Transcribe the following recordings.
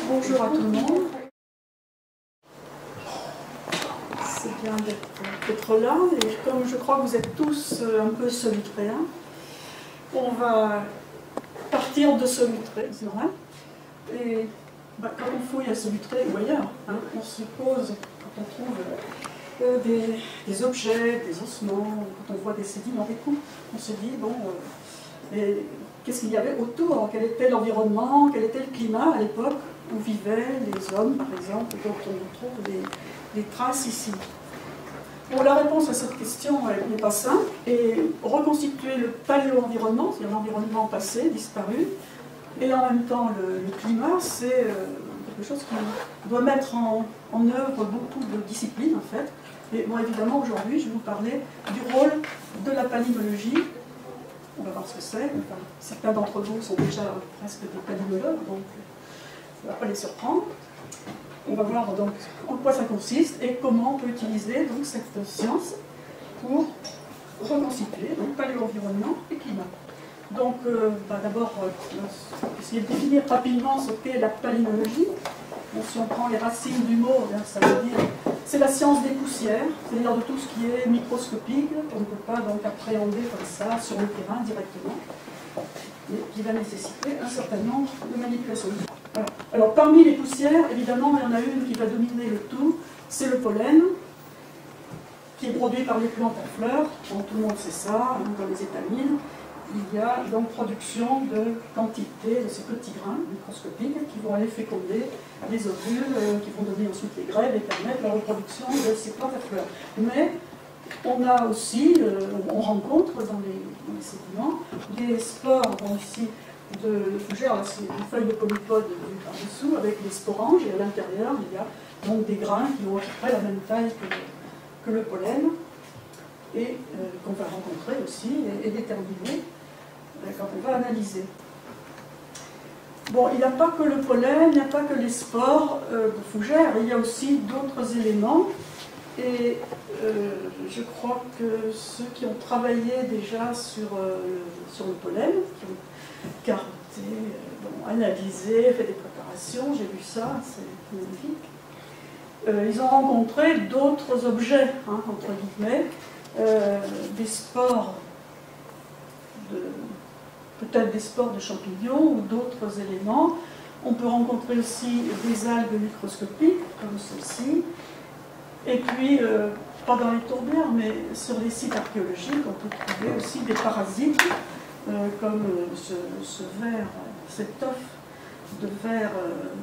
Bonjour à tout le monde. C'est bien d'être là. Et comme je crois que vous êtes tous un peu solutréens, on va partir de Solutré, c'est vrai. Et quand on fouille à Solutré ou ailleurs, on se pose, quand on trouve des objets, des ossements, quand on voit des sédiments, des coups, on se dit, bon, qu'est-ce qu'il y avait autour? Quel était l'environnement? Quel était le climat à l'époque où vivaient les hommes, par exemple, dont on trouve des traces ici? Bon, la réponse à cette question n'est pas simple. Et reconstituer le paléo-environnement, c'est-à-dire l'environnement passé, disparu, et en même temps le climat, c'est quelque chose qui doit mettre en œuvre beaucoup de disciplines, en fait. Et bon, évidemment, aujourd'hui, je vais vous parler du rôle de la palynologie. On va voir ce que c'est. Enfin, certains d'entre vous sont déjà presque des palynologues, donc ça ne va pas les surprendre. On va voir donc en quoi ça consiste et comment on peut utiliser donc, cette science pour reconstituer paléo-environnement et climat. Donc d'abord, essayer de définir rapidement ce qu'est la palynologie. Bon, si on prend les racines du mot, ça veut dire c'est la science des poussières, c'est-à-dire de tout ce qui est microscopique, qu'on ne peut pas donc appréhender comme ça sur le terrain directement, et qui va nécessiter un certain nombre de manipulations. Alors parmi les poussières, évidemment, il y en a une qui va dominer le tout, c'est le pollen, qui est produit par les plantes à fleurs. Bon, tout le monde sait ça, dans les étamines. Il y a donc production de quantité de ces petits grains microscopiques qui vont aller féconder les ovules, qui vont donner ensuite les grèves et permettre la reproduction de ces plantes à fleurs. Mais on a aussi, on rencontre dans les sédiments des spores, bon, ici, de fougères, c'est une feuille de polypode vue par-dessous avec des sporanges, et à l'intérieur il y a donc des grains qui ont à peu près la même taille que le pollen, et qu'on va rencontrer aussi et déterminer quand on va analyser. Bon, il n'y a pas que le pollen, il n'y a pas que les spores de fougères, il y a aussi d'autres éléments. Et je crois que ceux qui ont travaillé déjà sur le pollen, qui ont carotté, analysé, fait des préparations, j'ai vu ça, c'est magnifique. Ils ont rencontré d'autres objets, entre guillemets, des spores peut-être des spores de champignons ou d'autres éléments. On peut rencontrer aussi des algues microscopiques, comme ceci. Et puis, pas dans les tourbières, mais sur les sites archéologiques, on peut trouver aussi des parasites, comme ce ver, cette œuf de ver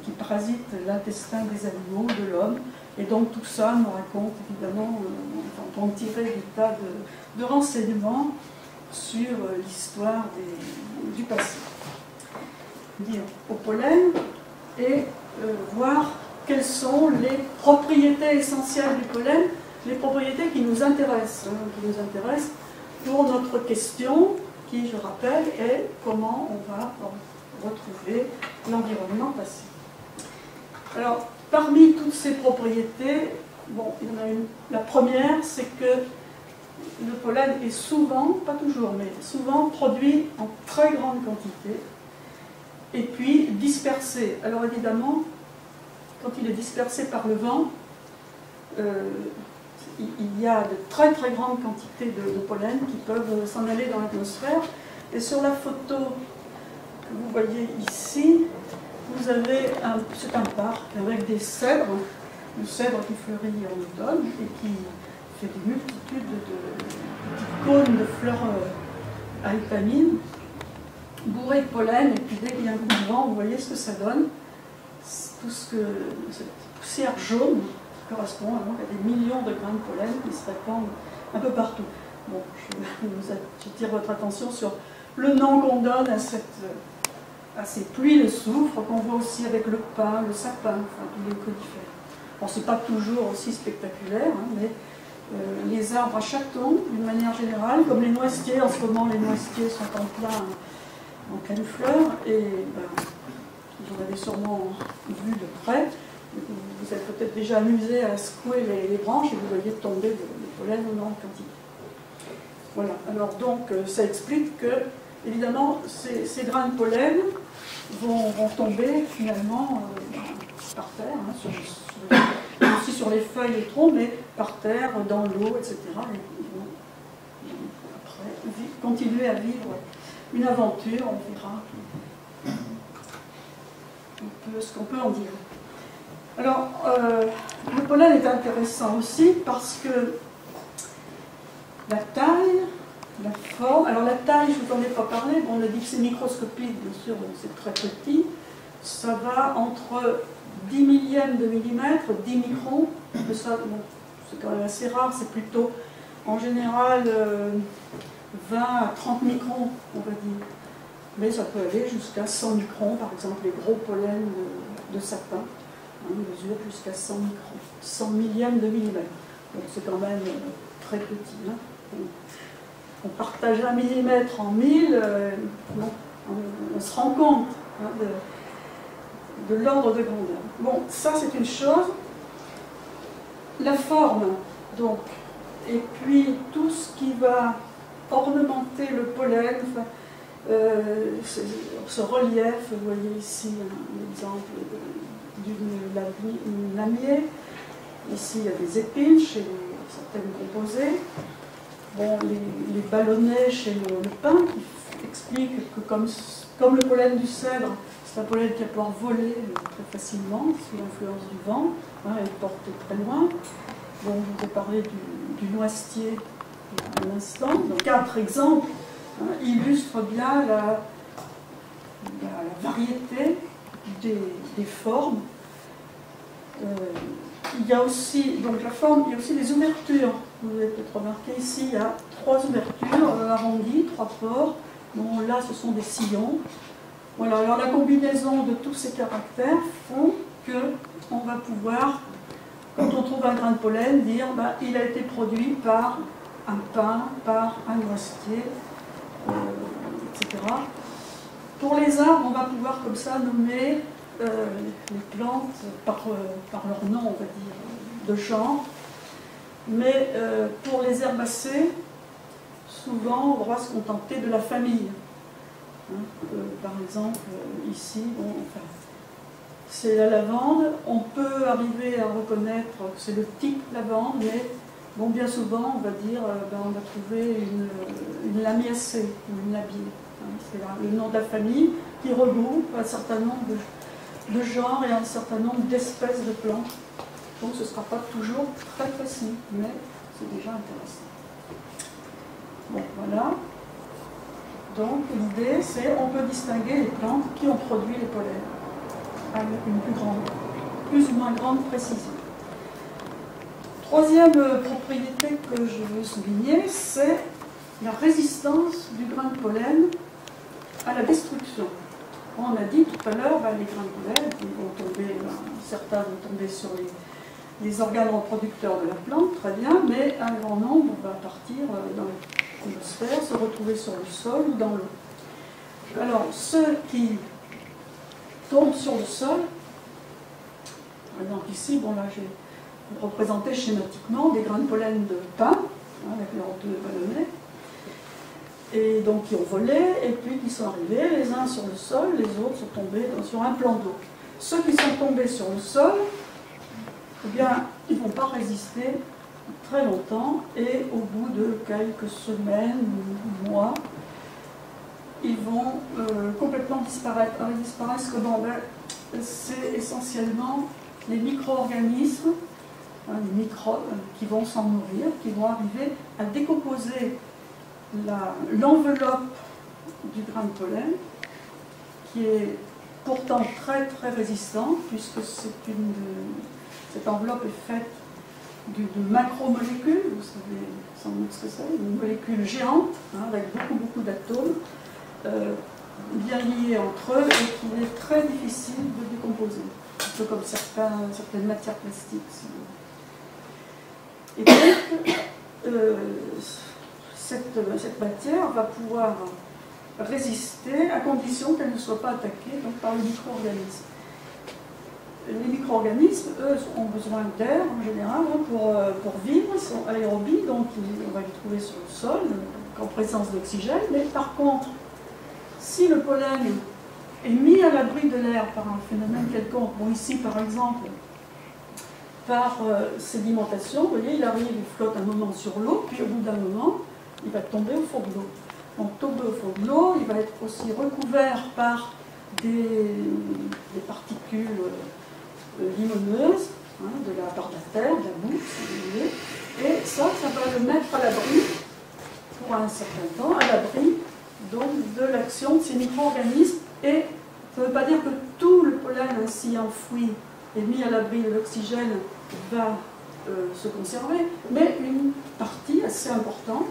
qui parasite l'intestin des animaux, de l'homme. Et donc tout ça nous raconte évidemment, on peut en tirer des tas de renseignements sur l'histoire du passé. Dire au pollen et voir quelles sont les propriétés essentielles du pollen, les propriétés qui nous intéressent pour notre question, qui, je rappelle, est comment on va retrouver l'environnement passé. Alors, parmi toutes ces propriétés, bon, il y en a une. La première, c'est que le pollen est souvent, pas toujours, mais souvent produit en très grande quantité et puis dispersé. Alors évidemment, quand il est dispersé par le vent, il y a de très très grandes quantités de pollen qui peuvent s'en aller dans l'atmosphère. Et sur la photo que vous voyez ici, vous avez c'est un parc avec des cèdres, le cèdre qui fleurit en automne et qui fait des multitudes de petits cônes de fleurs à étamines, bourrés de pollen, et puis dès qu'il y a un coup de vent, vous voyez ce que ça donne. Tout cette poussière jaune qui correspond donc à des millions de grains de pollen qui se répandent un peu partout. Bon, j'attire votre attention sur le nom qu'on donne à ces pluies de soufre qu'on voit aussi avec le pin, le sapin, enfin tous les conifères. Bon, c'est pas toujours aussi spectaculaire, mais les arbres à chatons, d'une manière générale, comme les noisetiers, en ce moment les noisetiers sont en pleine fleur, et vous en avez sûrement vu de près. Vous êtes peut-être déjà amusé à secouer les branches et vous voyez tomber des pollen en grande quantité. Voilà, alors donc ça explique que, évidemment, ces grains de pollen vont tomber finalement par terre, aussi sur les feuilles et troncs, mais par terre, dans l'eau, etc. Et ils vont après continuer à vivre une aventure, on verra ce qu'on peut en dire. Alors, le pollen est intéressant aussi parce que la taille, la forme, alors la taille, je ne vous en ai pas parlé, bon, on a dit que c'est microscopique, bien sûr, c'est très petit, ça va entre 10 millièmes de millimètre, 10 microns, mais ça, bon, c'est quand même assez rare, c'est plutôt en général 20 à 30 microns, on va dire. Mais ça peut aller jusqu'à 100 microns, par exemple les gros pollens de sapin, mesurent jusqu'à 100 microns, 100 millièmes de millimètre. Donc c'est quand même très petit. Hein. On partage un millimètre en 1000, on se rend compte hein, de l'ordre de grandeur. Bon, ça c'est une chose. La forme, donc, et puis tout ce qui va ornementer le pollen, ce relief, vous voyez ici un exemple d'une lamier. Ici il y a des épines chez certaines composées. Bon, les ballonnets chez le pin qui expliquent que comme le pollen du cèdre, c'est un pollen qui va pouvoir voler très facilement sous l'influence du vent, hein, et porte très loin. Bon, je vous ai parlé du noisetier à l'instant. Donc 4 exemples hein, illustrent bien la variété des formes. Il y a aussi, donc la forme, il y a aussi des ouvertures. Vous avez peut-être remarqué ici, il y a 3 ouvertures arrondies, 3 pores. Bon, là, ce sont des sillons. Voilà, alors la combinaison de tous ces caractères font qu'on va pouvoir, quand on trouve un grain de pollen, dire ben, il a été produit par un pin, par un noisetier, etc. Pour les arbres, on va pouvoir comme ça nommer les plantes par leur nom, on va dire, de genre. Mais pour les herbacées, souvent, on va se contenter de la famille. Hein, par exemple, ici, bon, enfin, c'est la lavande. On peut arriver à reconnaître que c'est le type lavande, mais bon, bien souvent, on va dire, ben, on va trouver une lamiacée ou une labiée. Hein, c'est le nom de la famille qui regroupe un certain nombre de genres et un certain nombre d'espèces de plantes. Donc ce ne sera pas toujours très précis, mais c'est déjà intéressant. Bon, voilà. Donc l'idée, c'est on peut distinguer les plantes qui ont produit les pollens avec une plus ou moins grande précision. Troisième propriété que je veux souligner, c'est la résistance du grain de pollen à la destruction. On a dit tout à l'heure, ben, les grains de pollen, vont tomber, certains vont tomber sur les organes reproducteurs de la plante, très bien, mais un grand nombre va partir dans l'atmosphère, se retrouver sur le sol ou dans l'eau. Alors, ceux qui tombent sur le sol, par exemple ici, bon là j'ai représenté schématiquement des grains de pollen de pin, hein, avec leurs 2 ballonnets, et donc qui ont volé, et puis qui sont arrivés, les uns sur le sol, les autres sont tombés sur un plan d'eau. Ceux qui sont tombés sur le sol, eh bien, ils ne vont pas résister très longtemps, et au bout de quelques semaines ou mois, ils vont complètement disparaître. Alors, ils disparaissent comment? Ben, c'est essentiellement les micro-organismes, hein, les microbes qui vont s'en nourrir, qui vont arriver à décomposer l'enveloppe du grain de pollen, qui est pourtant très très résistant, puisque cette enveloppe est faite de macromolécules, vous savez sans doute ce que c'est, une molécule géante, hein, avec beaucoup d'atomes, bien liés entre eux, et qu'il est très difficile de décomposer, un peu comme certaines matières plastiques. Et donc, cette matière va pouvoir résister à condition qu'elle ne soit pas attaquée donc, par les micro-organismes. Les micro-organismes, eux, ont besoin d'air en général pour vivre, ils sont aérobies, donc on va les trouver sur le sol, en présence d'oxygène, mais par contre, si le pollen est mis à l'abri de l'air par un phénomène quelconque, bon ici par exemple, par sédimentation, vous voyez, il arrive, il flotte un moment sur l'eau, puis au bout d'un moment, il va tomber au fond de l'eau. Donc tomber au fond de l'eau, il va être aussi recouvert par des particules limoneuses, hein, de la part de la terre, de la boue, si vous voulez, et ça va le mettre à l'abri, pour un certain temps, à l'abri donc de l'action de ces micro-organismes, et ça ne veut pas dire que tout le pollen ainsi enfoui et mis à l'abri de l'oxygène va se conserver, mais une partie assez importante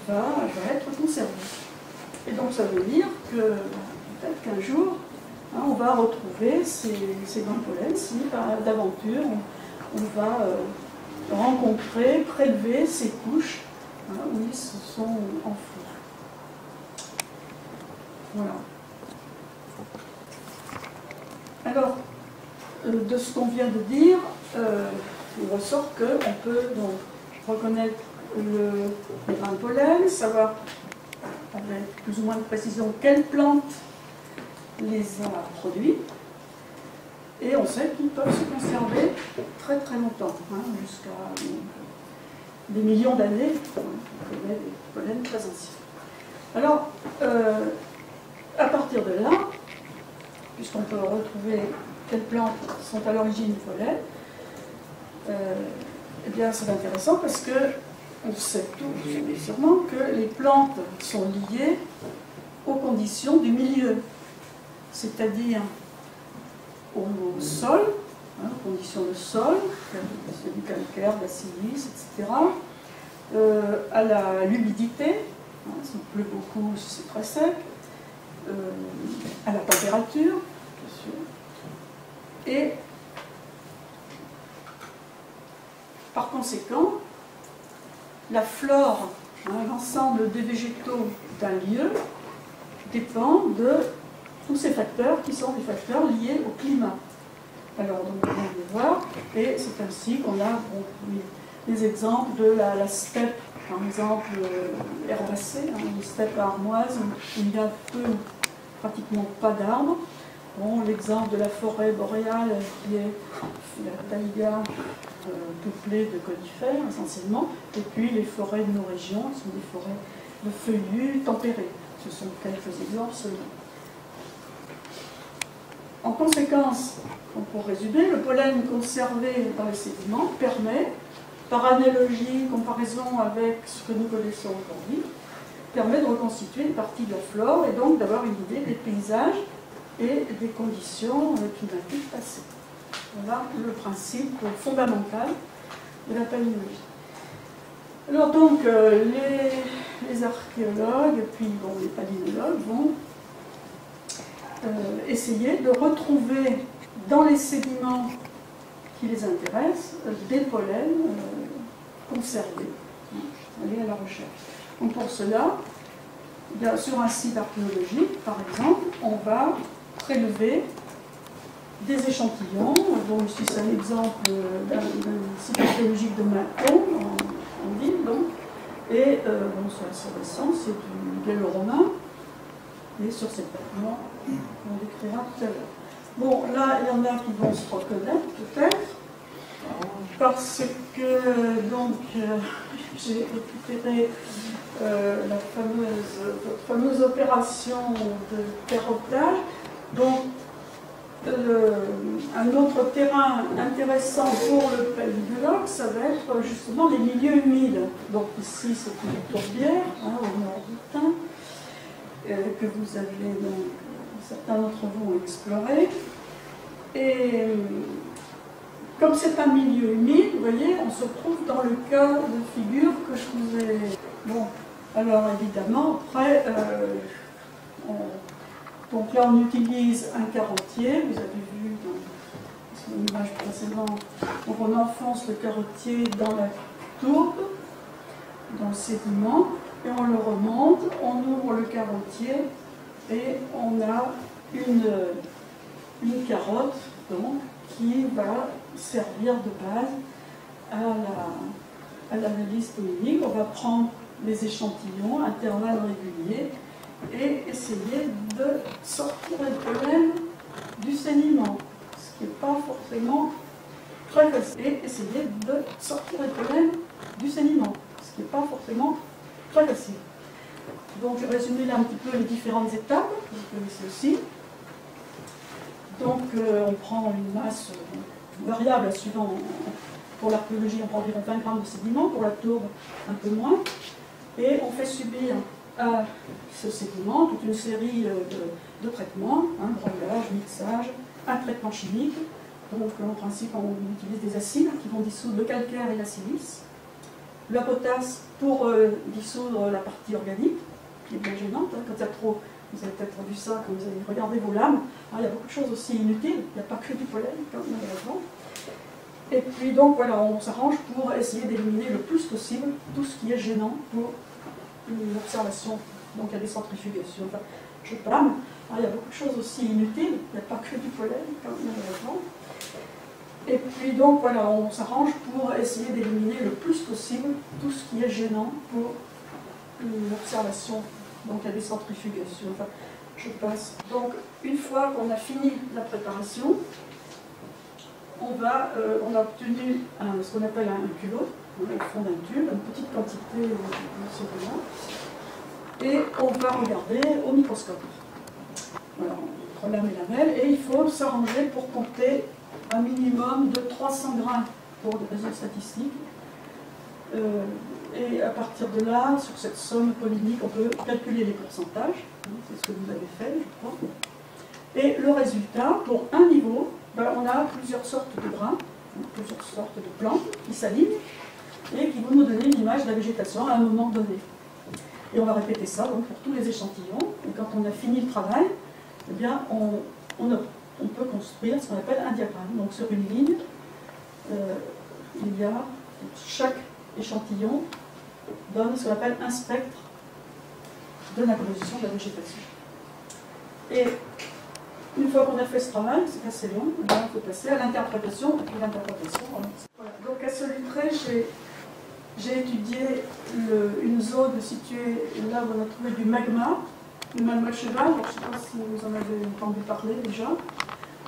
va être conservée. Et donc ça veut dire que peut-être qu'un jour, hein, on va retrouver ces grains de pollen, si d'aventure on va rencontrer, prélever ces couches, hein, où ils se sont enfouis. Voilà. Alors, de ce qu'on vient de dire, il ressort qu'on peut donc reconnaître les grains de pollen, savoir avec plus ou moins de précision quelle plante les a produits, et on sait qu'ils peuvent se conserver très très longtemps, hein, jusqu'à des millions d'années. On connaît des pollens très anciens. Alors, à partir de là, puisqu'on peut retrouver quelles plantes sont à l'origine du pollen, eh bien c'est intéressant parce que on sait tous sûrement que les plantes sont liées aux conditions du milieu, c'est-à-dire au sol, hein, aux conditions de sol, c'est du calcaire, de la silice, etc., à l'humidité, hein, s'il pleut beaucoup, si c'est très sec, à la température, bien sûr, et par conséquent, la flore, hein, l'ensemble des végétaux d'un lieu dépend de tous ces facteurs qui sont des facteurs liés au climat. Alors, donc, on va les voir, et c'est ainsi qu'on a des exemples de la steppe, par exemple, herbacée, hein, une steppe armoise où il y a pratiquement pas d'arbres. Bon, l'exemple de la forêt boréale qui est la taïga peuplée de conifères essentiellement, et puis les forêts de nos régions sont des forêts de feuillus tempérés. Ce sont quelques exemples seulement. En conséquence, pour résumer, le pollen conservé dans les sédiments permet, par analogie, comparaison avec ce que nous connaissons aujourd'hui, permet de reconstituer une partie de la flore et donc d'avoir une idée des paysages et des conditions climatiques passées. Voilà le principe fondamental de la palynologie. Alors donc, les archéologues, puis bon, les palynologues vont essayer de retrouver dans les sédiments qui les intéressent des pollens conservés. Aller à la recherche. Donc pour cela, bien, sur un site archéologique, par exemple, on va prélever des échantillons. Bon, ici c'est un exemple d'un site archéologique de Mâcon, en ville, donc. Et bon, c'est assez récent, c'est du gallo-romain. Et sur cette bâtiment, on l'écrira tout à l'heure. Bon, là, il y en a qui vont se reconnaître, peut-être, parce que, donc, j'ai récupéré votre fameuse opération de carottage. Donc, un autre terrain intéressant pour le palynologue, ça va être justement les milieux humides. Donc ici, c'est une tourbière, hein, au nord du Thym, que vous avez, donc, certains d'entre vous ont exploré. Et comme c'est un milieu humide, vous voyez, on se trouve dans le cas de figure que je vous ai... Bon, alors évidemment, après, donc là on utilise un carottier, vous avez vu dans l'image précédente, donc on enfonce le carottier dans la tourbe, dans le sédiment, et on le remonte, on ouvre le carottier, et on a une carotte, donc, qui va servir de base à l'analyse clinique. On va prendre les échantillons à intervalles réguliers et essayer de sortir le pollen du sédiment, ce qui n'est pas forcément très facile. Et essayer de sortir le pollen du sédiment, ce qui n'est pas forcément très facile. Donc je vais résumer là un petit peu les différentes étapes, vous connaissez aussi. Donc on prend une masse variable suivant, pour l'archéologie on prend environ 20 grammes de sédiment, pour la tourbe un peu moins, et on fait subir à ce sédiment toute une série de traitements, broyage, mixage, un traitement chimique. Donc en principe on utilise des acides qui vont dissoudre le calcaire et la silice, la potasse pour dissoudre la partie organique, qui est bien gênante, quand il y a trop, vous avez peut-être vu ça quand vous allez regarder vos lames, il y a beaucoup de choses aussi inutiles, il n'y a pas que du pollen, malheureusement. Et puis donc voilà, on s'arrange pour essayer d'éliminer le plus possible tout ce qui est gênant pour l'observation. Donc il y a des centrifugations, enfin, je parle, il y a beaucoup de choses aussi inutiles, il n'y a pas que du pollen, malheureusement. Et puis donc voilà, on s'arrange pour essayer d'éliminer le plus possible tout ce qui est gênant pour l'observation. Donc il y a des centrifugations, enfin, je passe. Donc une fois qu'on a fini la préparation, on a obtenu ce qu'on appelle un culot, au fond d'un tube, une petite quantité de sédiment, et on va regarder au microscope. Voilà, on prend la mélamelle, et il faut s'arranger pour compter un minimum de 300 grammes pour des résultats statistiques. Et à partir de là, sur cette somme polynique, on peut calculer les pourcentages. C'est ce que vous avez fait, je crois. Et le résultat, pour un niveau, on a plusieurs sortes de grains, plusieurs sortes de plantes qui s'alignent et qui vont nous donner une image de la végétation à un moment donné. Et on va répéter ça donc, pour tous les échantillons. Et quand on a fini le travail, eh bien, on peut construire ce qu'on appelle un diagramme. Donc sur une ligne, il y a chaque échantillon donne ce qu'on appelle un spectre de la composition de la végétation. Et une fois qu'on a fait ce travail, c'est assez long, il faut passer à l'interprétation. Et l'interprétation, voilà. Donc à Solutré, j'ai étudié une zone située là où on a trouvé du magma de cheval. Alors, je ne sais pas si vous en avez entendu parler déjà.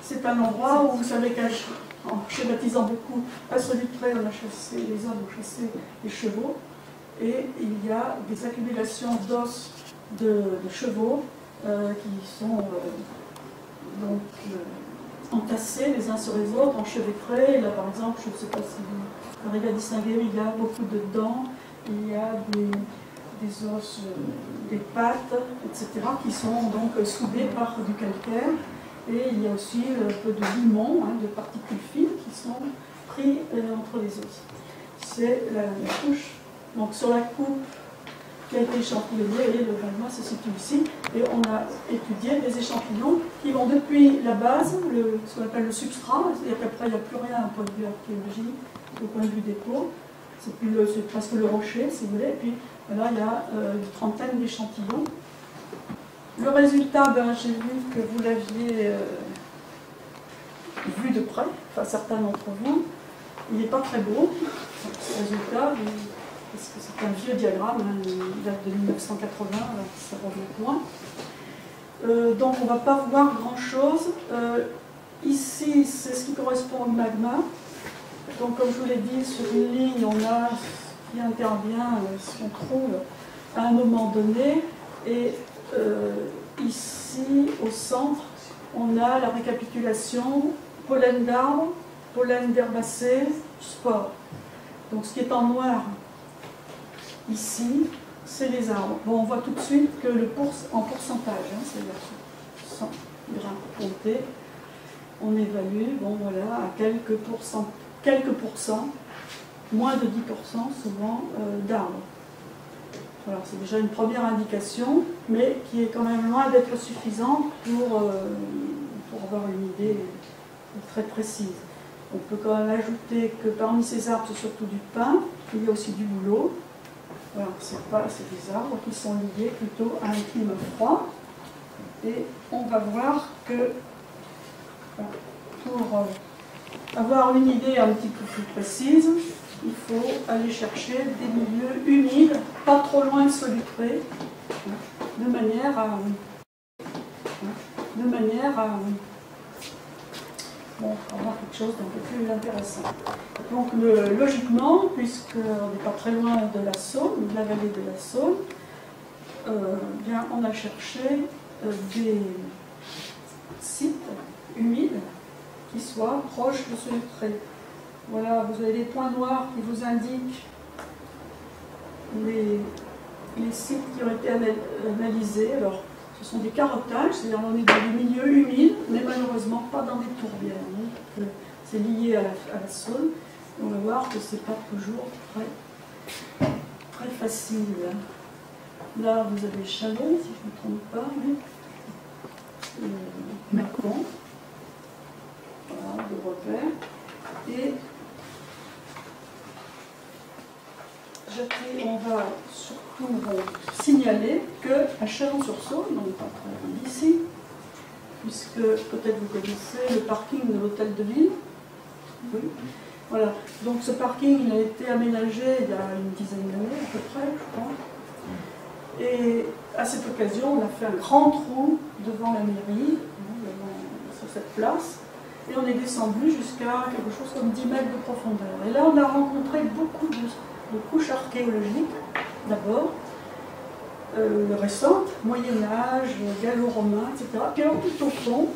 C'est un endroit où vous savez qu'en schématisant beaucoup, à Solutré, on a chassé, les hommes ont chassé les chevaux, et il y a des accumulations d'os de chevaux qui sont entassés les uns sur les autres, enchevêtrés. Là par exemple, je ne sais pas si vous arrivez à distinguer, il y a beaucoup de dents, il y a des os, des pattes, etc., qui sont donc soudés par du calcaire. Et il y a aussi un peu de limon, de particules fines qui sont pris entre les os. C'est la couche. Donc sur la coupe qui a été échantillonnée, et le magma se situe ici, et on a étudié des échantillons qui vont depuis la base, ce qu'on appelle le substrat, c'est-à-dire qu'après il n'y a plus rien à point de vue archéologique, au point de vue des peaux, c'est presque le rocher, si vous voulez, et puis là il y a une trentaine d'échantillons. Le résultat, j'ai vu que vous l'aviez vu de près, enfin certains d'entre vous, il n'est pas très beau, ce résultat, parce que c'est un vieux diagramme, il date de 1980, ça remonte loin. Donc on ne va pas voir grand-chose. Ici, c'est ce qui correspond au magma. Donc comme je vous l'ai dit, sur une ligne, on a ce qui intervient, ce qu'on trouve à un moment donné. Et ici, au centre, on a la récapitulation pollen d'arbres, pollen d'herbacées, spores. Donc ce qui est en noir ici, c'est les arbres. Bon, on voit tout de suite que en pourcentage, c'est-à-dire 100 grammes comptés, on évalue, bon voilà, à quelques pourcents, moins de 10% souvent d'arbres. Alors c'est déjà une première indication, mais qui est quand même loin d'être suffisante pour avoir une idée très précise. On peut quand même ajouter que parmi ces arbres, c'est surtout du pin, il y a aussi du bouleau. Voilà, c'est des arbres qui sont liés plutôt à un climat froid. Et on va voir que pour avoir une idée un petit peu plus précise, il faut aller chercher des milieux humides, pas trop loin de Solutré, de manière à bon, avoir quelque chose d'un peu plus intéressant. Donc logiquement, puisqu'on n'est pas très loin de la Saône, de la vallée de la Saône, bien, on a cherché des sites humides qui soient proches de Solutré. Voilà, vous avez des points noirs qui vous indiquent les sites qui ont été analysés. Alors, ce sont des carottages, c'est-à-dire on est dans des milieux humides, mais malheureusement pas dans des tourbières. C'est lié à la Saône. On va voir que ce n'est pas toujours très facile. Là, vous avez Chalon, si je ne me trompe pas, oui. Mâcon. Voilà, de repères. Et on va surtout signaler qu'à Chalon-sur-Saône, donc pas très loin d'ici, puisque peut-être vous connaissez le parking de l'hôtel de ville. Oui. Voilà. Donc ce parking a été aménagé il y a une dizaine d'années à peu près, je crois. Et à cette occasion, on a fait un grand trou devant la mairie, sur cette place, et on est descendu jusqu'à quelque chose comme 10 mètres de profondeur. Et là, on a rencontré beaucoup de couches archéologiques, d'abord, récentes, Moyen-Âge, gallo-romain, etc. Puis alors, tout au fond,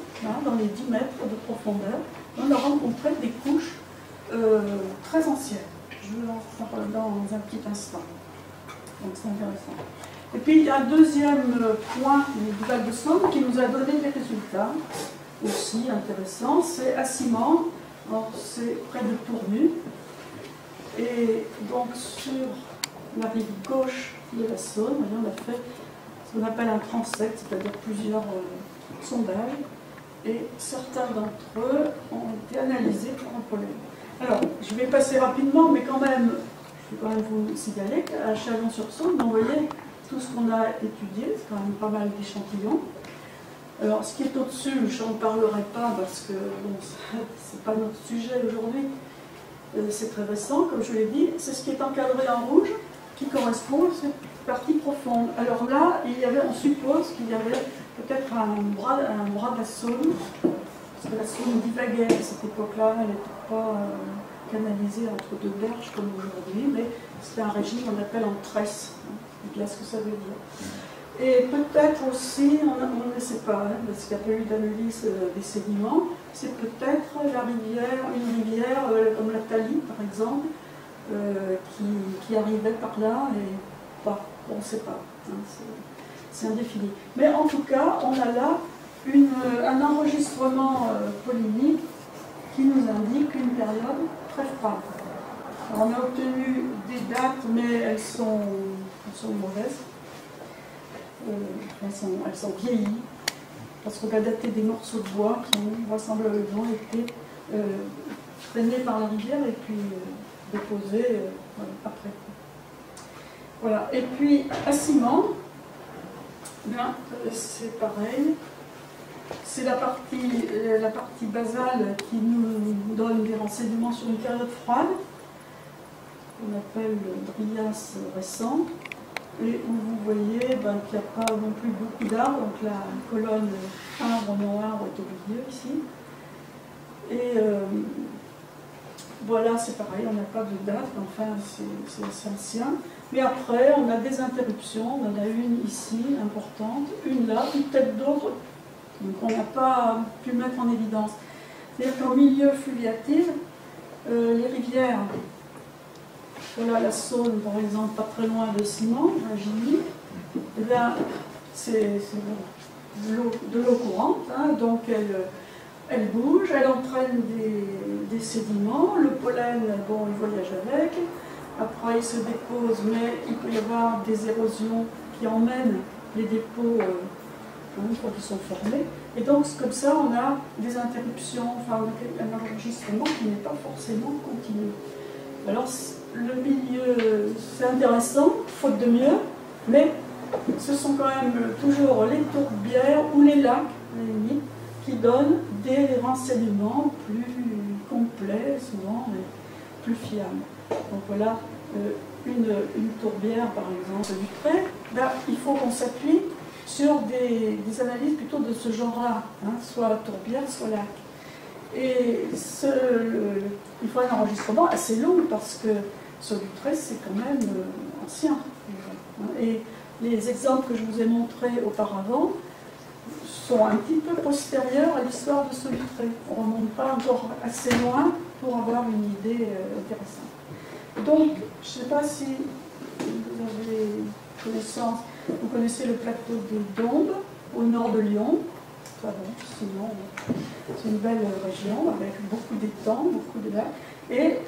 dans les 10 mètres de profondeur, on a rencontré des couches très anciennes. Je vais en parler dans un petit instant. Donc c'est intéressant. Et puis il y a un deuxième point du Val de Saône qui nous a donné des résultats aussi intéressants. C'est à Ciment, c'est près de Tournu. Et donc sur la rive gauche de la Saône, on a fait ce qu'on appelle un transect, c'est-à-dire plusieurs sondages. Et certains d'entre eux ont été analysés pour un problème. Alors, je vais passer rapidement, mais quand même, je vais quand même vous signaler qu'à Chalon-sur-Saône, vous voyez tout ce qu'on a étudié, c'est quand même pas mal d'échantillons. Alors, ce qui est au-dessus, je n'en parlerai pas parce que bon, c'est pas notre sujet aujourd'hui, c'est très récent, comme je l'ai dit, c'est ce qui est encadré en rouge qui correspond à cette partie profonde. Alors là, on suppose qu'il y avait peut-être un bras de la Saône, parce que la Saône divaguait à cette époque-là, elle n'était pas canalisée entre deux berges comme aujourd'hui, mais c'était un régime qu'on appelle en tresse. Bien ce que ça veut dire. Et peut-être aussi, on ne sait pas, parce qu'il n'y a pas eu d'analyse des sédiments, c'est peut-être une rivière comme la Thalie par exemple, qui arrivait par là, et on ne sait pas, hein, c'est indéfini. Mais en tout cas, on a là un enregistrement polynique qui nous indique une période très froide. Alors, on a obtenu des dates, mais elles sont mauvaises. Elles sont vieillies, parce qu'on a daté des morceaux de bois qui ont vraisemblablement été traînés par la rivière et puis déposés après. Voilà. Et puis à Ciment, c'est pareil. C'est la partie basale qui nous donne des renseignements sur une période froide, qu'on appelle le Drias récent, et où vous voyez qu'il n'y a pas non plus beaucoup d'arbres, donc la colonne arbre noir est au milieu ici. Et voilà, c'est pareil, on n'a pas de date, enfin c'est assez ancien. Mais après, on a des interruptions, on en a une ici, importante, une là, puis peut-être d'autres, donc on n'a pas pu mettre en évidence. C'est-à-dire qu'en milieu fluviatile, les rivières, voilà la Saône par exemple, pas très loin de Ciment, à Gigny, c'est de l'eau courante, hein, donc elle bouge, elle entraîne des sédiments, le pollen, bon, il voyage avec, après il se dépose, mais il peut y avoir des érosions qui emmènent les dépôts quand ils sont formés, et donc comme ça on a des interruptions, enfin un enregistrement qui n'est pas forcément continu. Alors le milieu, c'est intéressant, faute de mieux, mais ce sont quand même toujours les tourbières ou les lacs, à la limite, qui donnent des renseignements plus complets, souvent, et plus fiables. Donc voilà, une tourbière, par exemple, du trait, là, il faut qu'on s'appuie sur des analyses plutôt de ce genre-là, hein, soit tourbière, soit lac. Et il faut un enregistrement assez long parce que Solutré, c'est quand même ancien. Et les exemples que je vous ai montrés auparavant sont un petit peu postérieurs à l'histoire de Solutré. On ne remonte pas encore assez loin pour avoir une idée intéressante. Donc, je ne sais pas si vous avez connaissance, vous connaissez le plateau des Dombes, au nord de Lyon. Enfin bon, sinon, c'est une belle région avec beaucoup d'étangs, beaucoup de lacs. Et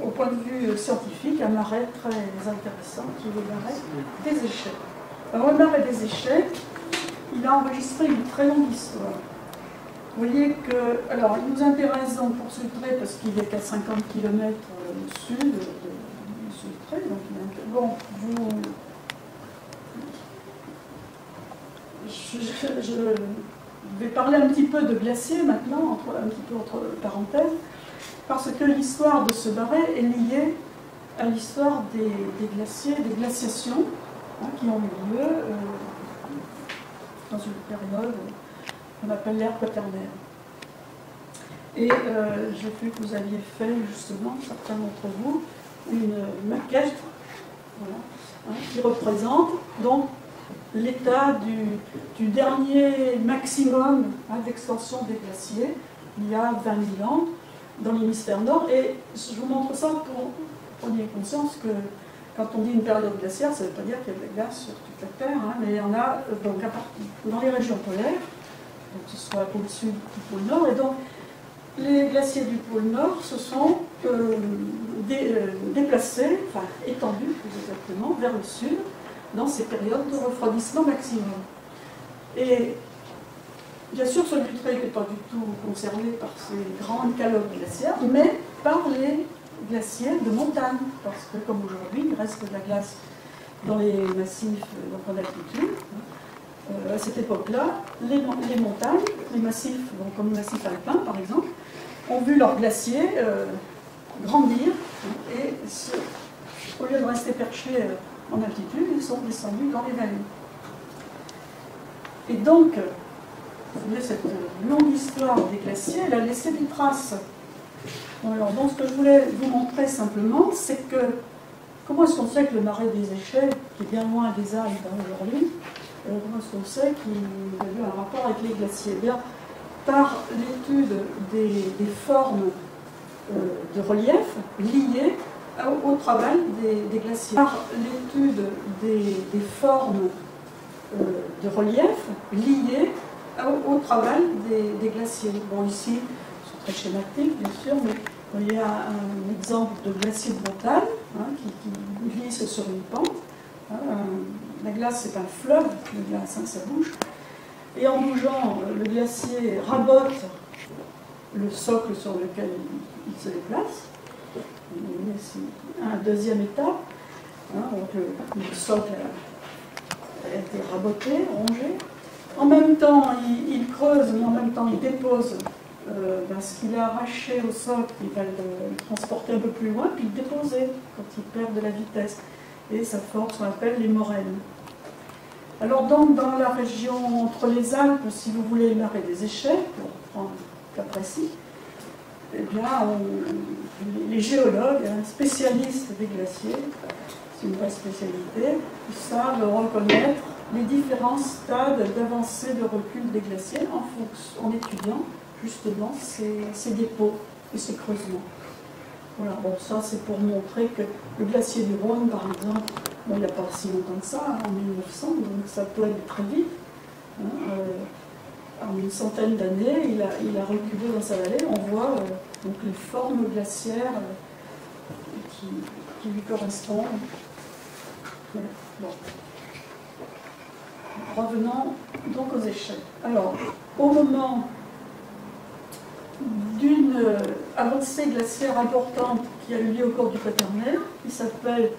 au point de vue scientifique, un marais très intéressant qui est le marais des Échecs. Alors, le marais des Échecs, il a enregistré une très longue histoire. Vous voyez que, alors, il nous intéresse donc pour Solutré parce qu'il est qu'à 50 km au sud de Solutré. Donc, bon, je vais parler un petit peu de glaciers maintenant, un petit peu entre parenthèses, parce que l'histoire de ce marais est liée à l'histoire des glaciers, des glaciations, hein, qui ont eu lieu dans une période qu'on appelle l'ère quaternaire. Et j'ai vu que vous aviez fait, justement, certains d'entre vous, une maquette, voilà, hein, qui représente donc l'état du dernier maximum, hein, d'extension des glaciers, il y a 20 000 ans, dans l'hémisphère nord. Et je vous montre ça pour qu'on ait conscience que quand on dit une période glaciaire, ça ne veut pas dire qu'il y a de la glace sur toute la Terre, hein, mais il y en a donc, dans les régions polaires, donc que ce soit au-dessus du pôle Nord. Et donc, les glaciers du pôle Nord se sont déplacés, enfin étendus plus exactement, vers le sud, dans ces périodes de refroidissement maximum. Et bien sûr, Solutré n'était pas du tout concerné par ces grandes calottes glaciaires, mais par les glaciers de montagne, parce que comme aujourd'hui, il reste de la glace dans les massifs en altitude. À cette époque-là, les montagnes, les massifs, donc comme le massif alpin par exemple, ont vu leurs glaciers grandir et au lieu de rester perchés en altitude, ils sont descendus dans les vallées. Et donc, vous voyez, cette longue histoire des glaciers, elle a laissé des traces. Alors, donc, ce que je voulais vous montrer simplement, c'est que comment est-ce qu'on sait que le marais des Échecs, qui est bien loin des Alpes aujourd'hui, comment est-ce qu'on sait qu'il a eu un rapport avec les glaciers? Bien, par l'étude des formes de relief liées au travail des glaciers. Par l'étude des formes de relief liées au travail des glaciers. Bon, ici, c'est très schématique, bien sûr, mais il y a un exemple de glacier de montagne, hein, qui glisse sur une pente. Hein, la glace, c'est un fleuve de glace, hein, ça bouge. Et en bougeant, le glacier rabote le socle sur lequel il se déplace. C'est une deuxième étape. Hein, donc le socle a été raboté, rongé. En même temps, il creuse, mais en même temps, il dépose ce qu'il a arraché au socle, il va le transporter un peu plus loin, puis le déposer quand il perd de la vitesse. Et ça forme ce qu'on appelle les moraines. Alors donc, dans la région entre les Alpes, si vous voulez, le marais des Échecs, pour prendre un cas précis, eh bien, les géologues, spécialistes des glaciers, c'est une vraie spécialité, ils savent reconnaître les différents stades d'avancée de recul des glaciers en étudiant justement ces dépôts et ces creusements. Voilà, bon, ça c'est pour montrer que le glacier du Rhône, par exemple, bon, il n'y a pas si longtemps que ça, en 1900, donc ça peut aller très vite. Hein, en une centaine d'années, il a reculé dans sa vallée. On voit donc les formes glaciaires qui lui correspondent. Bon. Revenons donc aux Échecs. Alors, au moment d'une avancée glaciaire importante qui a eu lieu au cours du Quaternaire, qui s'appelle,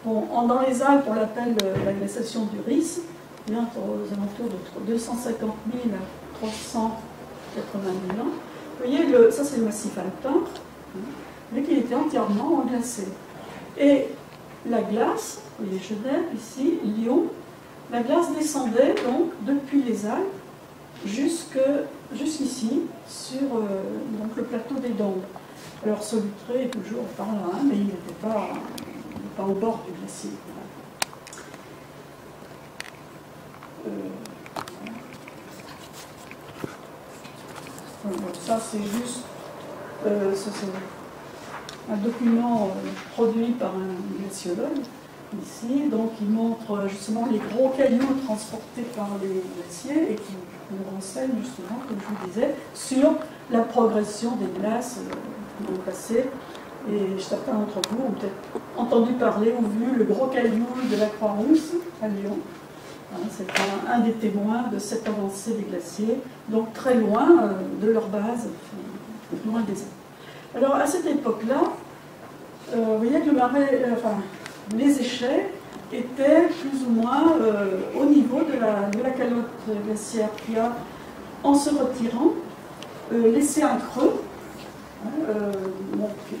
bon, dans les Alpes, on l'appelle la glaciation du Risse, aux alentours de 250 000 à 380 000 ans. Vous voyez, ça c'est le massif alpin, mais qui était entièrement glacé. Et la glace, vous voyez Genève ici, Lyon, la glace descendait donc depuis les Alpes jusqu'ici, sur donc, le plateau des Dombes. Alors Solutré est toujours par là, hein, mais il n'était pas au bord du glacier. Ça c'est juste un document produit par un glaciologue ici, donc il montre justement les gros cailloux transportés par les glaciers et qui nous renseigne justement, comme je vous disais, sur la progression des glaces dans le passé. Et certains d'entre vous ont peut-être entendu parler ou vu le gros caillou de la Croix-Rousse à Lyon. C'est un des témoins de cette avancée des glaciers, donc très loin de leur base, loin des Alpes. Alors à cette époque-là, vous voyez que le marais, les échets étaient plus ou moins au niveau de la calotte glaciaire qui a, en se retirant, laissé un creux,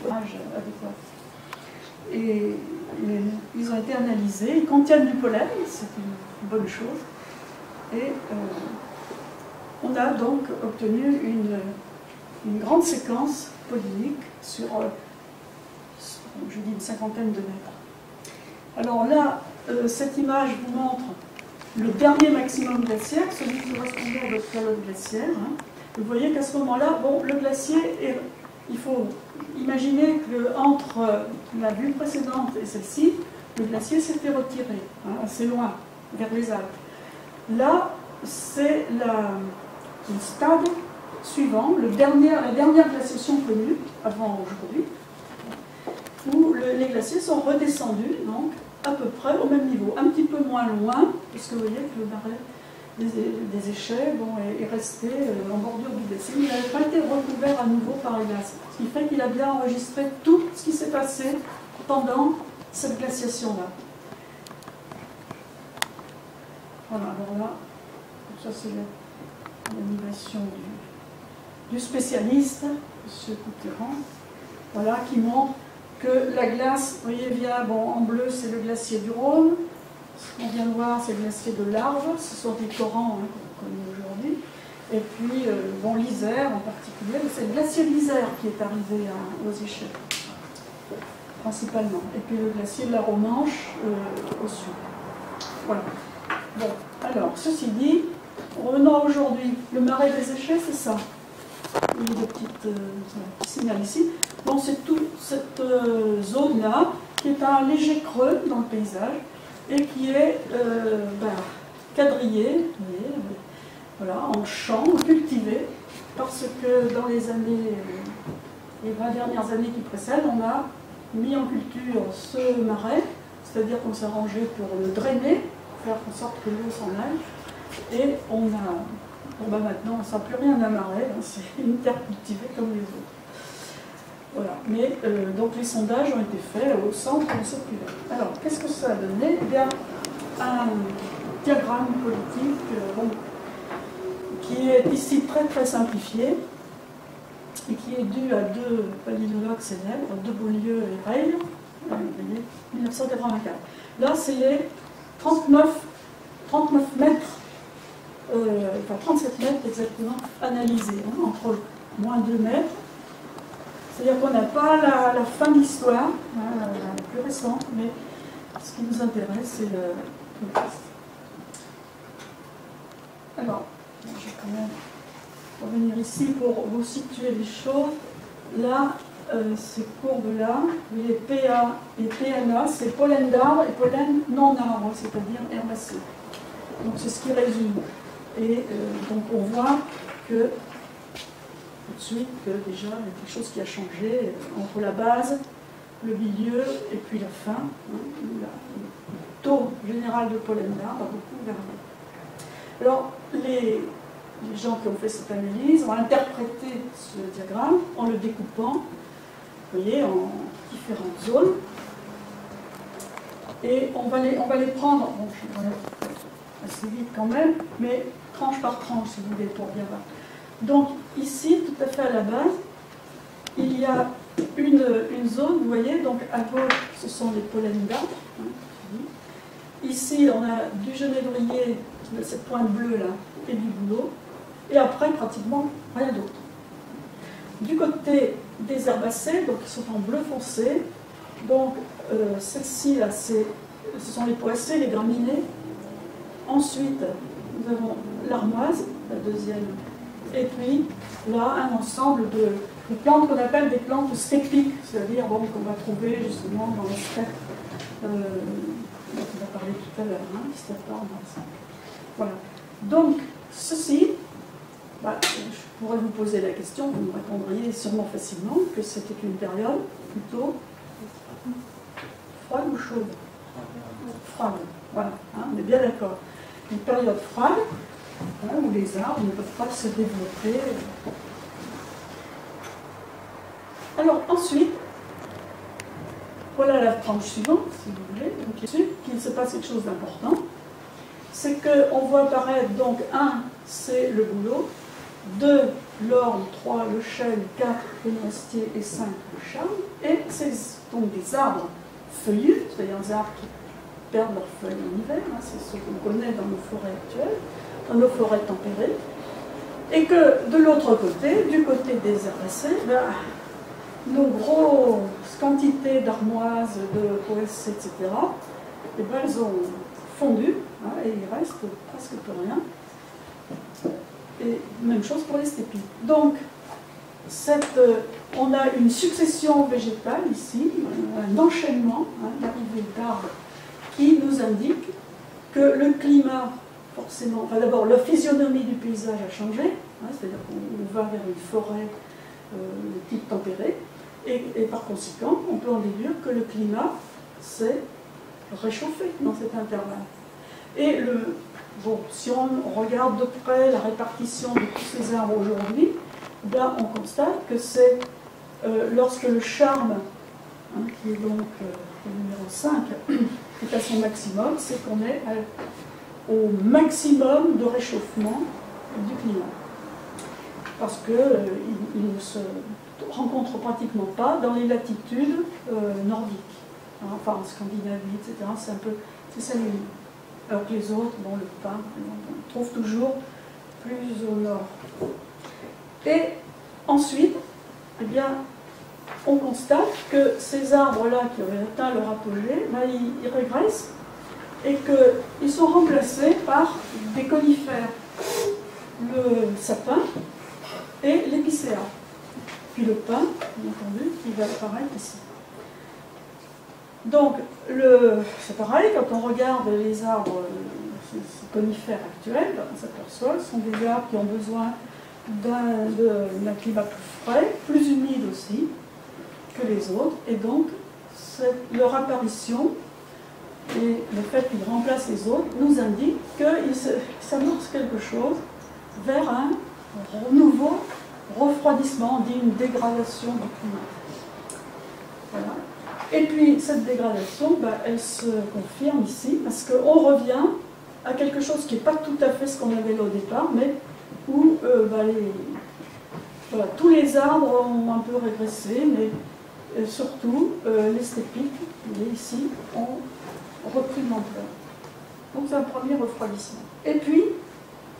adéquat. Et ils ont été analysés, ils contiennent du pollen, c'est une bonne chose. Et on a donc obtenu une grande séquence pollinique sur, je dis, une cinquantaine de mètres. Alors là, cette image vous montre le dernier maximum glaciaire, celui qui correspondait à votre calotte glaciaire. Hein. Vous voyez qu'à ce moment-là, bon, le glacier, il faut imaginer qu'entre la vue précédente et celle-ci, le glacier s'était retiré, hein, assez loin, vers les Alpes. Là, c'est le stade suivant, la dernière glaciation connue, avant aujourd'hui, où les glaciers sont redescendus, donc, à peu près au même niveau, un petit peu moins loin, puisque vous voyez que le marais des échets est resté en bordure du glacier. Il n'avait pas été recouvert à nouveau par les glaces, ce qui fait qu'il a bien enregistré tout ce qui s'est passé pendant cette glaciation-là. Voilà, alors là, ça c'est l'animation du spécialiste, M. Couterran, voilà, qui montre que la glace, vous voyez bien, bon, en bleu c'est le glacier du Rhône, ce qu'on vient de voir c'est le glacier de l'Arve, ce sont des torrents hein, qu'on connaît aujourd'hui, et puis bon, l'Isère en particulier, c'est le glacier de l'Isère qui est arrivé aux échelles, principalement, et puis le glacier de la Romanche au sud. Voilà. Bon, alors, ceci dit, revenons aujourd'hui, le marais des échets, c'est ça. Il y a des petits signaux ici. Bon, c'est toute cette zone-là qui est un léger creux dans le paysage et qui est quadrillé, voilà, en champs, cultivé, parce que dans les 20 dernières années qui précèdent, on a mis en culture ce marais, c'est-à-dire qu'on s'est arrangé pour le drainer, faire en sorte que l'eau s'en aille, et on a, maintenant on ne sent plus rien d'un marais, hein, c'est une terre cultivée comme les autres. Voilà, mais donc les sondages ont été faits au centre de cette cuvette. Alors, qu'est-ce que ça a donné? Eh bien, un diagramme politique qui est ici très très simplifié et qui est dû à deux palynologues célèbres, de Beaulieu et Reil, 1984. Là, c'est les 39 mètres, 37 mètres exactement analysés, hein, entre moins 2 mètres. C'est-à-dire qu'on n'a pas la fin de l'histoire, hein, la plus récente, mais ce qui nous intéresse, c'est le reste. Alors, je vais quand même revenir ici pour vous situer les choses. Là, ces courbes-là, vous voyez PA et PNA, c'est pollen d'arbre et pollen non arbre, c'est-à-dire herbacé. Donc c'est ce qui résume. Et donc on voit que tout de suite que déjà il y a quelque chose qui a changé entre la base, le milieu et puis la fin. Hein, le taux général de pollen d'arbre a beaucoup varié. Alors les gens qui ont fait cette analyse ont interprété ce diagramme en le découpant, vous voyez, en différentes zones. Et on va les prendre, bon, je vais assez vite quand même, mais tranche par tranche si vous voulez pour bien voir. Donc ici, tout à fait à la base, il y a une zone, vous voyez, donc à gauche ce sont les pollens d'arbres, hein, ici, on a du genévrier, cette pointe bleue là, et du bouleau. Et après, pratiquement rien d'autre. Du côté des herbacées, donc ils sont en bleu foncé. Donc, celles-ci, là, ce sont les poacées, les graminées. Ensuite, nous avons l'armoise, la deuxième. Et puis, là, un ensemble de plantes qu'on appelle des plantes stépiques, c'est-à-dire bon, qu'on va trouver justement dans les steppes, dont on a parlé tout à l'heure, hein, steppes armoise. Voilà. Donc, ceci, je pourrais vous poser la question, vous me répondriez sûrement facilement que c'était une période plutôt froide ou chaude? Froide, voilà, hein, on est bien d'accord. Une période froide, hein, où les arbres ne peuvent pas se développer. Alors ensuite, voilà la tranche suivante, si vous voulez. Donc ensuite, qu'il se passe quelque chose d'important, c'est qu'on voit apparaître, donc 1, c'est le bouleau, 2, l'orme, 3, le chêne, 4, le noisetier et 5, le charme. Et c'est donc des arbres feuillus, c'est-à-dire des arbres qui perdent leurs feuilles en hiver, hein, c'est ce qu'on connaît dans nos forêts actuelles, dans nos forêts tempérées. Et que de l'autre côté, du côté des herbacées, nos grosses quantités d'armoises, de poacées, etc., elles ont fondu, hein, et il reste presque plus rien. Et même chose pour les stépis. Donc, on a une succession végétale ici, un enchaînement, hein, d'arrivée d'arbres qui nous indique que le climat, forcément, enfin d'abord la physionomie du paysage a changé, hein, c'est-à-dire qu'on va vers une forêt de type tempéré, et par conséquent, on peut en déduire que le climat s'est réchauffé dans cet intervalle. Et bon, si on regarde de près la répartition de tous ces arbres aujourd'hui, on constate que c'est lorsque le charme, hein, qui est donc le numéro 5, est à son maximum, c'est qu'on est au maximum de réchauffement du climat. Parce qu'il ne se rencontre pratiquement pas dans les latitudes nordiques. Hein, enfin, en Scandinavie, etc. C'est ça limite. Alors que les autres, bon, le pin, on trouve toujours plus au nord. Et ensuite, eh bien, on constate que ces arbres-là qui avaient atteint leur apogée, ils régressent et qu'ils sont remplacés par des conifères, le sapin et l'épicéa. Puis le pin, bien entendu, qui va apparaître ici. Donc, c'est pareil, quand on regarde les arbres, ces conifères actuels, on s'aperçoit que ce sont des arbres qui ont besoin d'un climat plus frais, plus humide aussi que les autres, et donc leur apparition et le fait qu'ils remplacent les autres nous indique qu'il s'amorce quelque chose vers un nouveau refroidissement, on dit une dégradation du climat. Voilà. Et puis cette dégradation, elle se confirme ici, parce qu'on revient à quelque chose qui n'est pas tout à fait ce qu'on avait là au départ, mais où tous les arbres ont un peu régressé, mais surtout les stépiques, ici, ont repris de l'ampleur. Donc c'est un premier refroidissement. Et puis,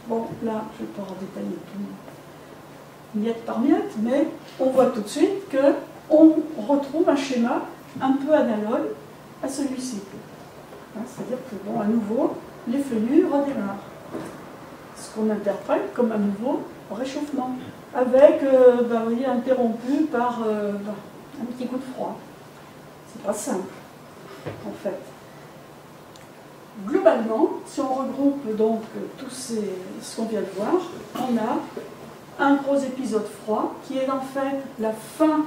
bon, là, je ne vais pas en détailler tout, miette par miette, mais on voit tout de suite qu'on retrouve un schéma un peu analogue à celui-ci. C'est-à-dire que, bon, à nouveau, les feuillus redémarrent. Ce qu'on interprète comme un nouveau réchauffement, avec, vous voyez, interrompu par un petit coup de froid. C'est pas simple, en fait. Globalement, si on regroupe donc tout ce qu'on vient de voir, on a un gros épisode froid qui est en fait la fin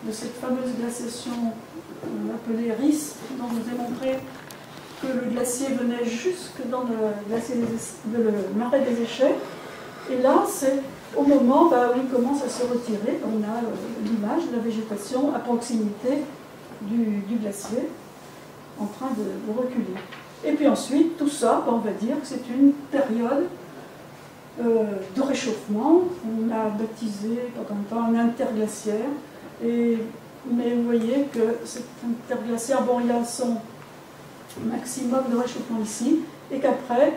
de cette fameuse glaciation appelée Risse, dont je vous ai montré que le glacier venait jusque dans le marais des Échets. Et là, c'est au moment où il commence à se retirer, on a l'image de la végétation à proximité du glacier en train de reculer. Et puis ensuite, tout ça, on va dire que c'est une période de réchauffement. On a baptisé pendant un temps un interglaciaire. Mais vous voyez que cet interglaciaire, bon, il a maximum de réchauffement ici, et qu'après,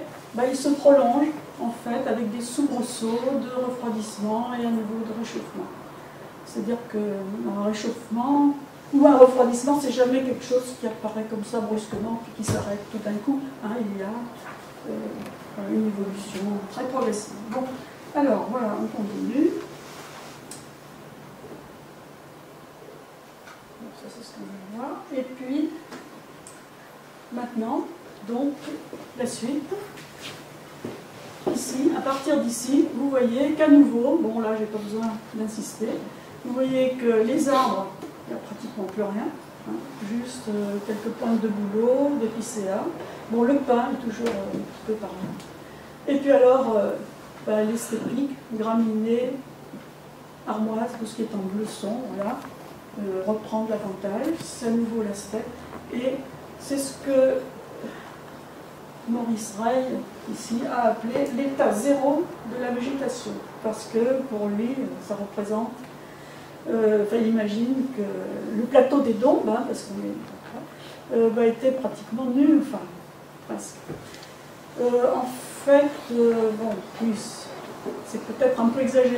il se prolonge en fait avec des soubresauts de refroidissement et à nouveau de réchauffement. C'est-à-dire qu'un réchauffement ou un refroidissement, c'est jamais quelque chose qui apparaît comme ça brusquement puis qui s'arrête tout d'un coup. Hein, il y a une évolution très progressive. Bon, alors voilà, on continue. Ça, c'est ce qu'on va voir. Et puis, maintenant, donc, la suite. Ici, à partir d'ici, vous voyez qu'à nouveau, bon là, j'ai pas besoin d'insister, vous voyez que les arbres, il n'y a pratiquement plus rien, hein, juste quelques pointes de bouleau, d'épicéa. Bon, le pin est toujours un petit peu par là. Et puis alors, les stéppiques, graminées, armoises, tout ce qui est en bleu son, voilà, reprendre l'avantage, c'est à nouveau la steppe. Et c'est ce que Maurice Rey, ici, a appelé l'état zéro de la végétation, parce que pour lui, ça représente, il imagine que le plateau des Dombes, hein, parce qu'on est était pratiquement nu, enfin, presque. En fait, bon, plus, c'est peut-être un peu exagéré,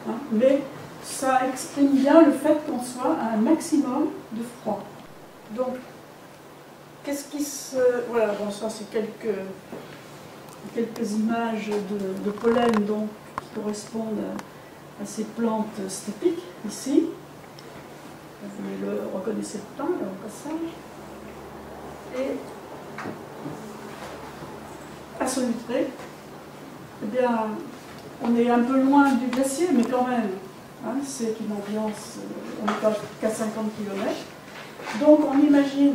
hein, mais ça exprime bien le fait qu'on soit à un maximum de froid. Donc, qu'est-ce qui se... Voilà, bon, ça c'est quelques images de pollen donc, qui correspondent à ces plantes steppiques, ici. Vous le reconnaissez le temps, là, au passage. Et à Solutré, eh bien, on est un peu loin du glacier, mais quand même, hein, c'est une ambiance, on n'est pas qu'à 50 km. Donc on imagine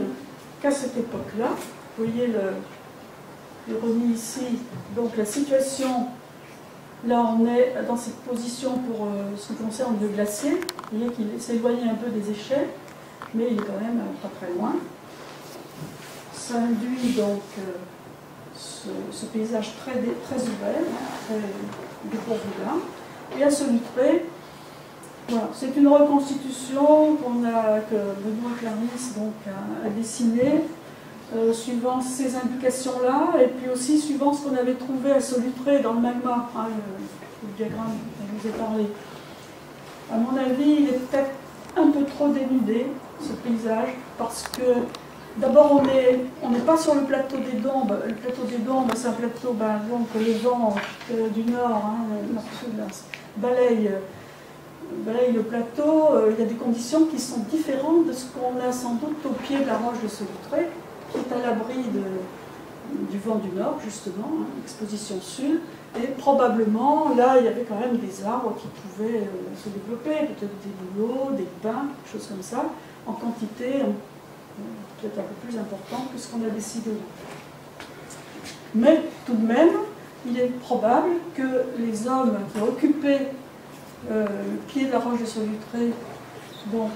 qu'à cette époque-là, vous voyez l'ironie ici, donc la situation, là on est dans cette position pour ce qui concerne le glacier, vous voyez qu'il s'est éloigné un peu des échelles, mais il est quand même pas très loin. Ça induit donc ce paysage très ouvert, très dépourvu d'arbres. Et à Solutré, voilà, c'est une reconstitution que Benoît Clarisse donc, a dessinée, suivant ces indications-là, et puis aussi suivant ce qu'on avait trouvé à Solutré dans le magma, hein, le diagramme dont je vous ai parlé. À mon avis, il est peut-être un peu trop dénudé, ce paysage, parce que d'abord, on n'est pas sur le plateau des Dombes. Le plateau des Dombes, c'est un plateau donc, le vent du nord, hein, le nord-sud, balaye le plateau. Il y a des conditions qui sont différentes de ce qu'on a sans doute au pied de la roche de Solutré, qui est à l'abri du vent du nord, justement, hein, exposition sud. Et probablement, là, il y avait quand même des arbres qui pouvaient se développer, peut-être des bouleaux, des pins, des choses comme ça, en quantité peut-être un peu plus importante que ce qu'on a décidé là. Mais tout de même, il est probable que les hommes qui occupaient le pied de la roche de Solutré, donc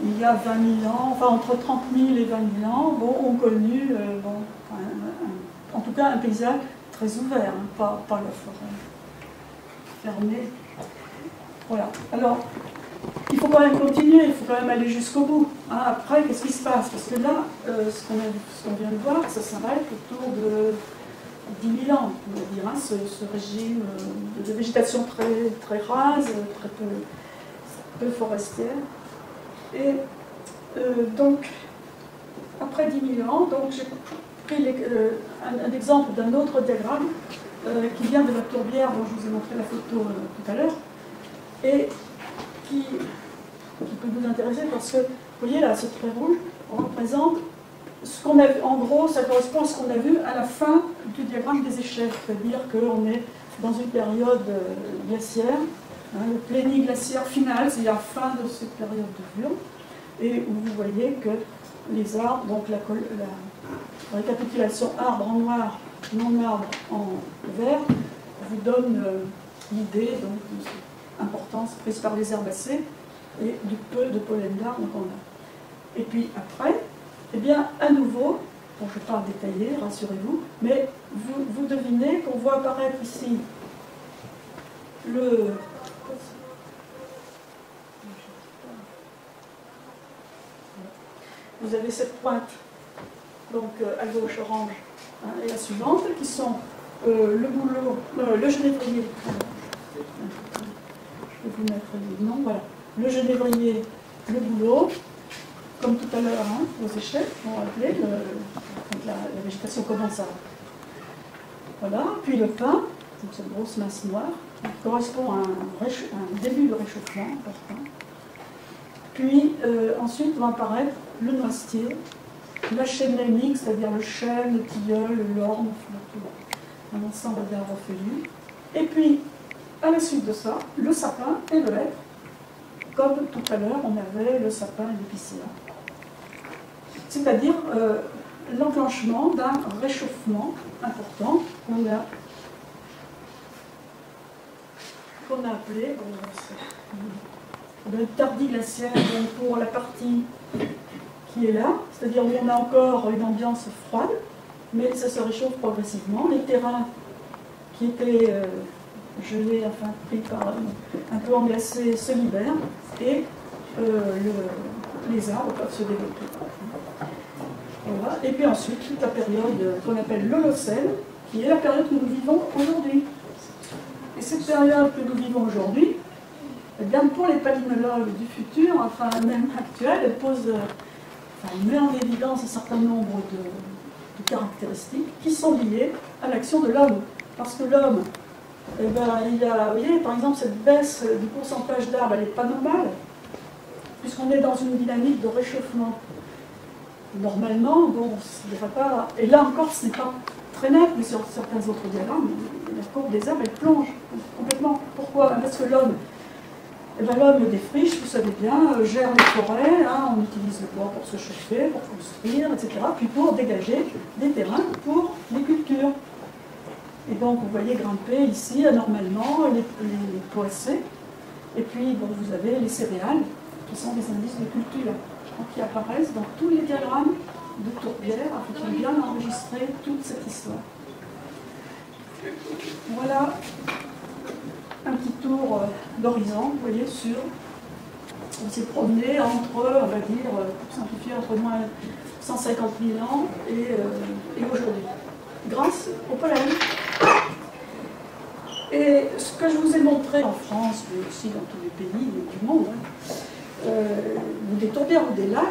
il y a 20 000 ans, enfin entre 30 000 et 20 000 ans, bon, ont connu en tout cas un paysage très ouvert, hein, pas la forêt fermée. Voilà. Alors, il faut quand même continuer, il faut quand même aller jusqu'au bout. Hein. Après, qu'est-ce qui se passe? Parce que là, ce qu'on vient de voir, ça s'arrête autour de 10 000 ans, on va dire, hein, ce régime de végétation très rase, très peu forestière. Et donc, après 10 000 ans, j'ai pris un exemple d'un autre diagramme qui vient de la tourbière dont je vous ai montré la photo tout à l'heure, et qui peut vous intéresser parce que, vous voyez là, ce trait rouge représente ce qu'on a vu, en gros, ça correspond à ce qu'on a vu à la fin du diagramme des échelles, c'est-à-dire qu'on est dans une période glaciaire, hein, le pléniglaciaire final, c'est la fin de cette période de Vure, et où vous voyez que les arbres, donc la récapitulation arbre en noir, non-arbre en vert, vous donne l'idée donc de l'importance prise par les herbacées et du peu de pollen d'arbre qu'on a. Et puis après, eh bien, à nouveau, bon, je ne vais pas détailler, rassurez-vous, mais vous devinez qu'on voit apparaître ici vous avez cette pointe donc à gauche orange, hein, et la suivante, qui sont le bouleau, le genévrier. Je vais vous mettre les noms, voilà. Le genévrier, le bouleau, comme tout à l'heure, hein, aux échelles, on va appeler, quand la végétation commence à... Voilà, puis le pin, donc cette grosse masse noire, qui correspond à un début de réchauffement important. Puis ensuite va apparaître le noisetier, la chêne-lénique, c'est-à-dire le chêne, le tilleul, l'orme, un ensemble d'arbres feuillus. Et puis, à la suite de ça, le sapin et le hêtre, comme tout à l'heure on avait le sapin et l'épicéa. C'est-à-dire l'enclenchement d'un réchauffement important qu'on a appelé le tardiglaciaire, donc pour la partie qui est là, c'est-à-dire où on a encore une ambiance froide, mais ça se réchauffe progressivement. Les terrains qui étaient gelés, enfin pris par un peu englacés, se libèrent et les arbres peuvent se développer. Voilà. Et puis ensuite, toute la période qu'on appelle l'Holocène, qui est la période que nous vivons aujourd'hui. Et cette période que nous vivons aujourd'hui, eh bien, pour les palynologues du futur, enfin même actuels, elle pose, elle met en évidence un certain nombre de caractéristiques qui sont liées à l'action de l'homme. Parce que l'homme, eh ben, il y a, vous voyez, par exemple, cette baisse du pourcentage d'arbres, elle n'est pas normale, puisqu'on est dans une dynamique de réchauffement. Normalement, bon, il n'y aura pas... Et là encore, ce n'est pas très net, mais sur certains autres diagrammes, la courbe des arbres, elle plonge complètement. Pourquoi? Parce que l'homme, eh ben, l'homme défriche, vous savez bien, gère les forêts, hein, on utilise le bois pour se chauffer, pour construire, etc., puis pour dégager des terrains pour les cultures. Et donc, vous voyez grimper ici, anormalement, les poissets, et puis bon, vous avez les céréales, qui sont des indices de culture, qui apparaissent dans tous les diagrammes de Tourbière, qui ont bien enregistré toute cette histoire. Voilà un petit tour d'horizon, vous voyez, on s'est promené entre, on va dire, pour simplifier, entre moins 150 000 ans et aujourd'hui, grâce au pollen. Et ce que je vous ai montré en France, mais aussi dans tous les pays du monde, des tourbières ou des lacs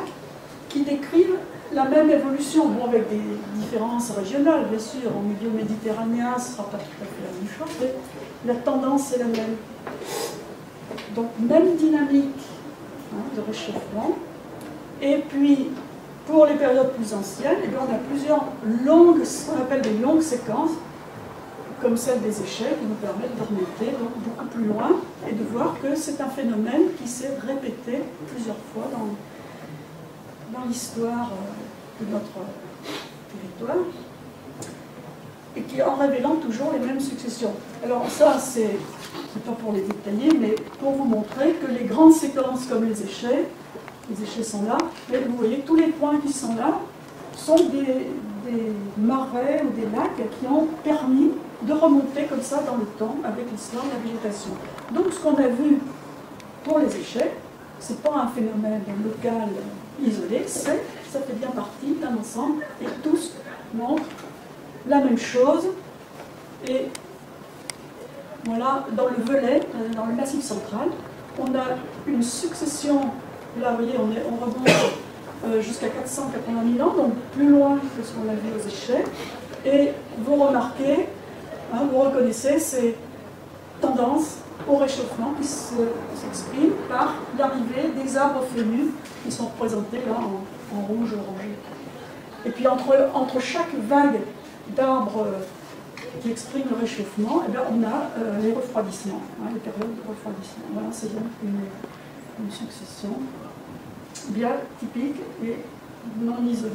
qui décrivent la même évolution, bon, avec des différences régionales, bien sûr. En milieu méditerranéen, ce ne sera pas tout à fait la même chose, mais la tendance est la même. Donc, même dynamique, hein, de réchauffement. Et puis, pour les périodes plus anciennes, eh bien, on a plusieurs longues, ce qu'on appelle des longues séquences, comme celle des échelles, qui nous permettent de remonter donc beaucoup plus loin et de voir que c'est un phénomène qui s'est répété plusieurs fois dans l'histoire de notre territoire et qui en révélant toujours les mêmes successions. Alors ça, c'est pas pour les détailler, mais pour vous montrer que les grandes séquences comme les échelles sont là, mais vous voyez tous les points qui sont là sont des marais ou des lacs qui ont permis de remonter comme ça dans le temps avec l'histoire de la végétation. Donc ce qu'on a vu pour les échelles, ce n'est pas un phénomène local isolé, ça fait bien partie d'un ensemble et tous montrent la même chose. Et voilà, dans le Velay, dans le Massif central, on a une succession, là vous voyez, on remonte jusqu'à 480 000 ans, donc plus loin que ce qu'on a vu aux échelles, et vous remarquez, hein, vous reconnaissez ces tendances au réchauffement qui s'expriment par l'arrivée des arbres feuillus qui sont représentés là en rouge orangé. Et puis entre chaque vague d'arbres qui expriment le réchauffement, eh bien, on a les refroidissements, hein, les périodes de refroidissement. Voilà, c'est donc une succession bien typique et non isolée.